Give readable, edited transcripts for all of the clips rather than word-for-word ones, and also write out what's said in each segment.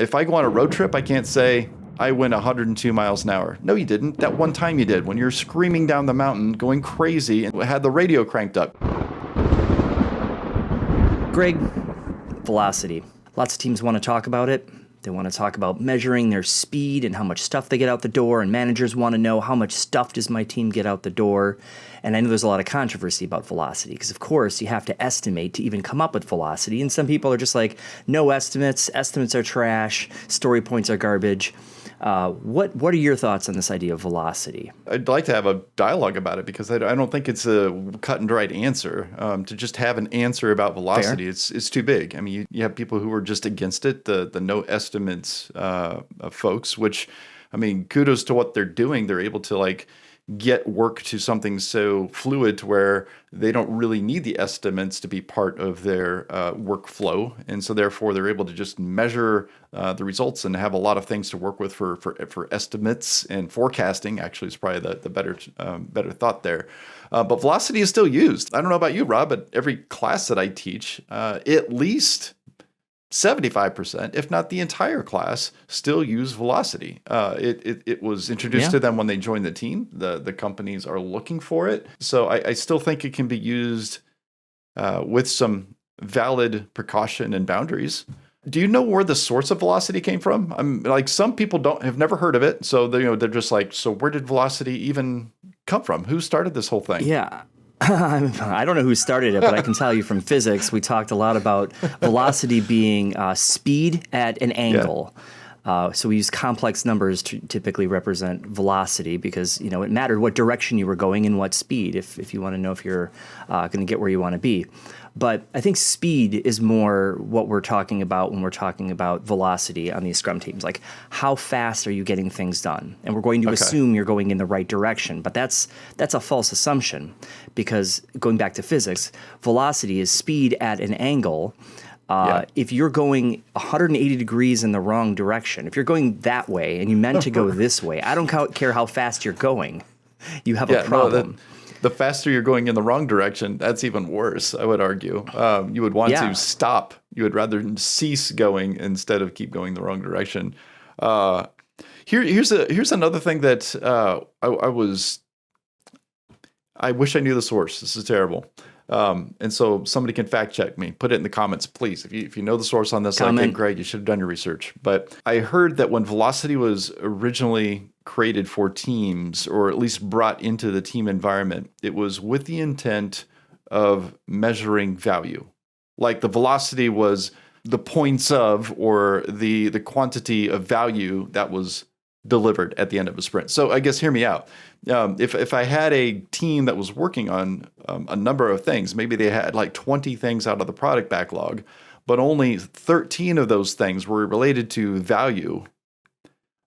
If I go on a road trip, I can't say I went 102 miles an hour. No, you didn't. That one time you did when you're screaming down the mountain, going crazy, and had the radio cranked up. Greg, velocity. Lots of teams want to talk about it. They want to talk about measuring their speed and how much stuff they get out the door, and managers want to know how much stuff does my team get out the door. And I know there's a lot of controversy about velocity because, of course, you have to estimate to even come up with velocity. And some people are just like, no estimates. Estimates are trash. Story points are garbage. What are your thoughts on this idea of velocity? I'd like to have a dialogue about it because I don't think it's a cut and dried answer. To just have an answer about velocity, it's too big. I mean, you have people who are just against it, the no estimates folks, which, I mean, kudos to what they're doing. They're able to get work to something so fluid to where they don't really need the estimates to be part of their workflow. And so therefore they're able to just measure the results and have a lot of things to work with for estimates and forecasting. Actually, is probably the better thought there. But velocity is still used. I don't know about you, Rob, but every class that I teach, at least 75%, if not the entire class, still use velocity. It was introduced to them when they joined the team. The companies are looking for it. So I still think it can be used with some valid precaution and boundaries. Do you know where the source of velocity came from? Some people have never heard of it. So they're just like, so where did velocity even come from? Who started this whole thing? Yeah. I don't know who started it, but I can tell you from physics, we talked a lot about velocity being speed at an angle. So we use complex numbers to typically represent velocity because, it mattered what direction you were going and what speed if you want to know if you're going to get where you want to be. But I think speed is more what we're talking about when we're talking about velocity on these Scrum teams. Like, how fast are you getting things done? And we're going to assume you're going in the right direction. But that's a false assumption because going back to physics, velocity is speed at an angle. If you're going 180 degrees in the wrong direction, if you're going that way and you meant to go this way, I don't care how fast you're going. You have a problem. The faster you're going in the wrong direction, that's even worse, I would argue. You would want to stop. You would rather cease going instead of keep going the wrong direction. Here's another thing that I wish I knew the source. This is terrible. And so somebody can fact check me. Put it in the comments, please. If you know the source on this, hey, Greg, you should have done your research. But I heard that when velocity was originally created for teams, or at least brought into the team environment, it was with the intent of measuring value. Like the velocity was the points of, or the quantity of value that was delivered at the end of a sprint. So I guess hear me out. If I had a team that was working on a number of things, maybe they had 20 things out of the product backlog, but only 13 of those things were related to value,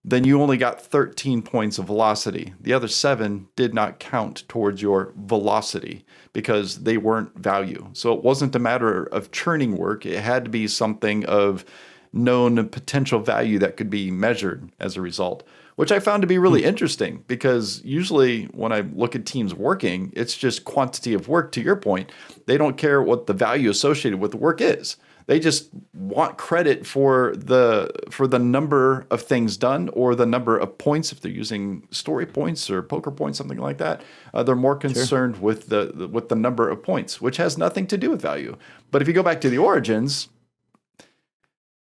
then you only got 13 points of velocity. The other 7 did not count towards your velocity because they weren't value. So it wasn't a matter of churning work. It had to be something of known potential value that could be measured as a result, which I found to be really interesting because usually when I look at teams working, it's just quantity of work. To your point, they don't care what the value associated with the work is. They just want credit for the number of things done or the number of points. If they're using story points or poker points, something like that, they're more concerned with the number of points, which has nothing to do with value. But if you go back to the origins,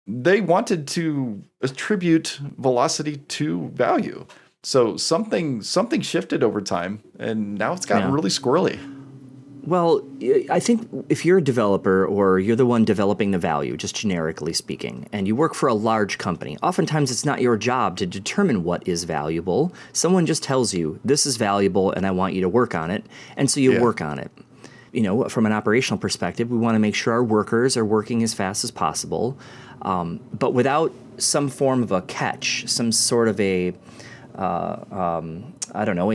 they wanted to attribute velocity to value. So something shifted over time, and now it's gotten really squirrely. Well, I think if you're a developer or you're the one developing the value, just generically speaking, and you work for a large company, oftentimes it's not your job to determine what is valuable. Someone just tells you, this is valuable and I want you to work on it. And so you work on it. From an operational perspective, we want to make sure our workers are working as fast as possible, but without some form of a catch, some sort of a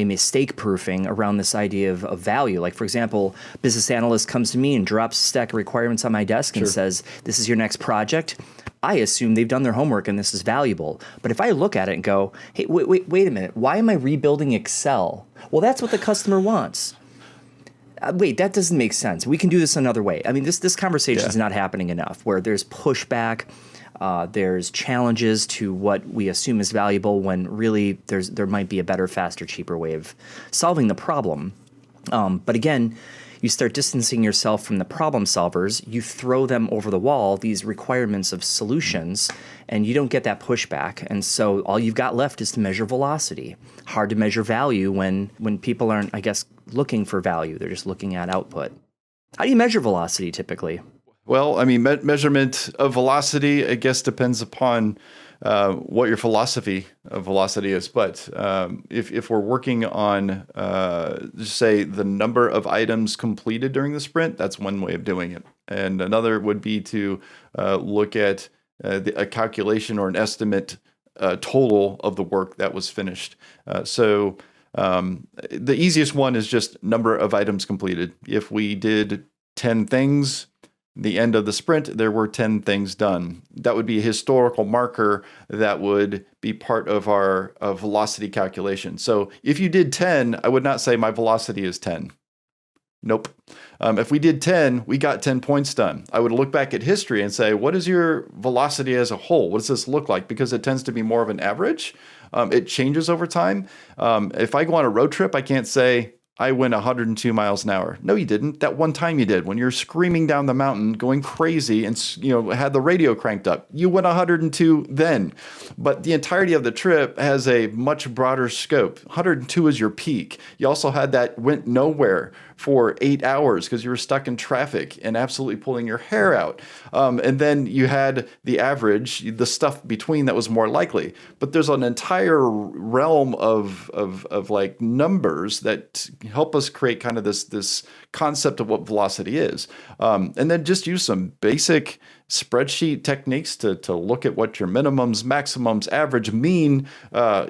mistake proofing around this idea of value. Like, for example, business analyst comes to me and drops a stack of requirements on my desk and says, this is your next project. I assume they've done their homework and this is valuable. But if I look at it and go, hey, wait a minute, why am I rebuilding Excel? Well, that's what the customer wants. Wait, that doesn't make sense. We can do this another way. I mean, this conversation is not happening enough where there's pushback. There's challenges to what we assume is valuable when really there might be a better, faster, cheaper way of solving the problem. But again, you start distancing yourself from the problem solvers, you throw them over the wall, these requirements of solutions, and you don't get that pushback. And so all you've got left is to measure velocity. Hard to measure value when people aren't, I guess, looking for value. They're just looking at output. How do you measure velocity typically? Well, I mean, measurement of velocity, I guess, depends upon what your philosophy of velocity is. But if we're working on, say, the number of items completed during the sprint, that's one way of doing it. And another would be to look at a calculation or an estimate total of the work that was finished. So the easiest one is just number of items completed. If we did 10 things, the end of the sprint, there were 10 things done. That would be a historical marker that would be part of our velocity calculation. So if you did 10, I would not say my velocity is 10. Nope. If we did 10, we got 10 points done. I would look back at history and say, what is your velocity as a whole? What does this look like? Because it tends to be more of an average. It changes over time. If I go on a road trip, I can't say, I went 102 miles an hour. No, you didn't. That one time you did, when you're screaming down the mountain, going crazy, and had the radio cranked up. You went 102 then. But the entirety of the trip has a much broader scope. 102 is your peak. You also had that went nowhere for 8 hours because you were stuck in traffic and absolutely pulling your hair out. And then you had the average, the stuff between that was more likely. But there's an entire realm of like numbers that help us create kind of this concept of what velocity is. And then just use some basic spreadsheet techniques to look at what your minimums, maximums, average, mean.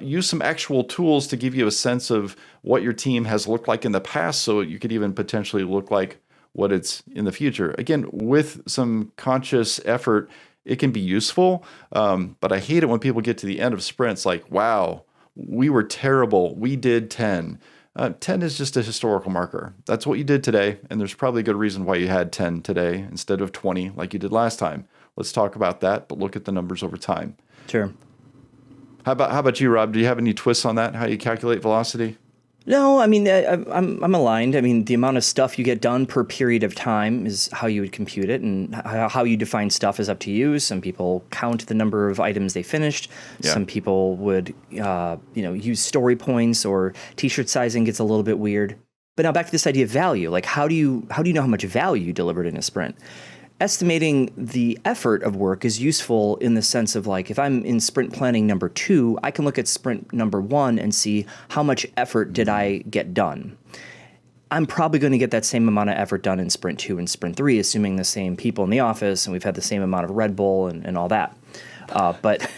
Use some actual tools to give you a sense of what your team has looked like in the past, so you could even potentially look like what it's in the future. Again, with some conscious effort, it can be useful. But I hate it when people get to the end of sprints like, wow, we were terrible. We did 10. 10 is just a historical marker. That's what you did today, and there's probably a good reason why you had 10 today instead of 20 like you did last time. Let's talk about that, but look at the numbers over time. Sure. How about you, Rob? Do you have any twists on that, how you calculate velocity? No, I mean, I'm aligned. I mean, the amount of stuff you get done per period of time is how you would compute it, and how you define stuff is up to you. Some people count the number of items they finished. Yeah. Some people would, use story points, or T-shirt sizing gets a little bit weird. But now back to this idea of value. Like, how do you know how much value you delivered in a sprint? Estimating the effort of work is useful in the sense of, like, if I'm in sprint planning number 2, I can look at sprint number 1 and see how much effort did I get done. I'm probably going to get that same amount of effort done in sprint 2 and sprint 3, assuming the same people in the office and we've had the same amount of Red Bull and all that. But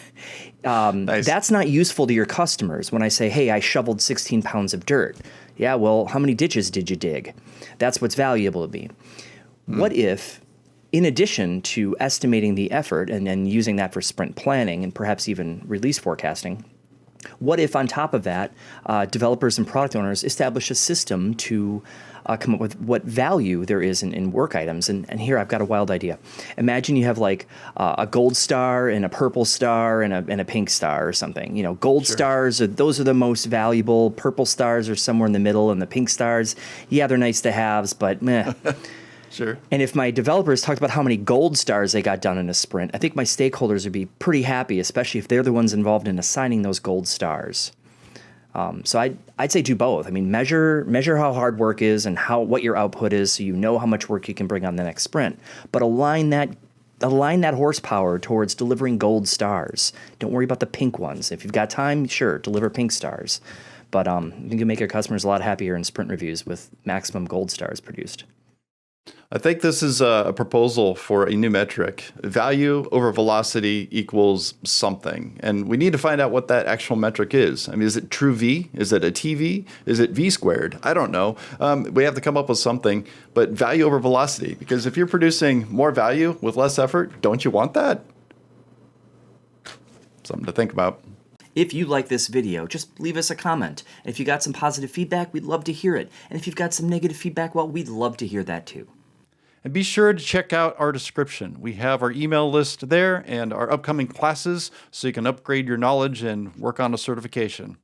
nice. That's not useful to your customers when I say, hey, I shoveled 16 pounds of dirt. Yeah, well, how many ditches did you dig? That's what's valuable to me. What if, in addition to estimating the effort and then using that for sprint planning and perhaps even release forecasting, what if on top of that, developers and product owners establish a system to come up with what value there is in work items? And here I've got a wild idea. Imagine you have like a gold star and a purple star and a pink star or something. Gold Sure. stars, those are the most valuable. Purple stars are somewhere in the middle, and the pink stars, yeah, they're nice to haves, but meh. Sure. And if my developers talked about how many gold stars they got done in a sprint, I think my stakeholders would be pretty happy, especially if they're the ones involved in assigning those gold stars. So I'd say do both. I mean, measure how hard work is and what your output is, so you know how much work you can bring on the next sprint. But align that horsepower towards delivering gold stars. Don't worry about the pink ones. If you've got time, sure, deliver pink stars. But you can make your customers a lot happier in sprint reviews with maximum gold stars produced. I think this is a proposal for a new metric. Value over velocity equals something. And we need to find out what that actual metric is. I mean, is it true V? Is it a TV? Is it V squared? I don't know. We have to come up with something, but value over velocity. Because if you're producing more value with less effort, don't you want that? Something to think about. If you like this video, just leave us a comment. And if you got some positive feedback, we'd love to hear it. And if you've got some negative feedback, well, we'd love to hear that too. And be sure to check out our description. We have our email list there and our upcoming classes so you can upgrade your knowledge and work on a certification.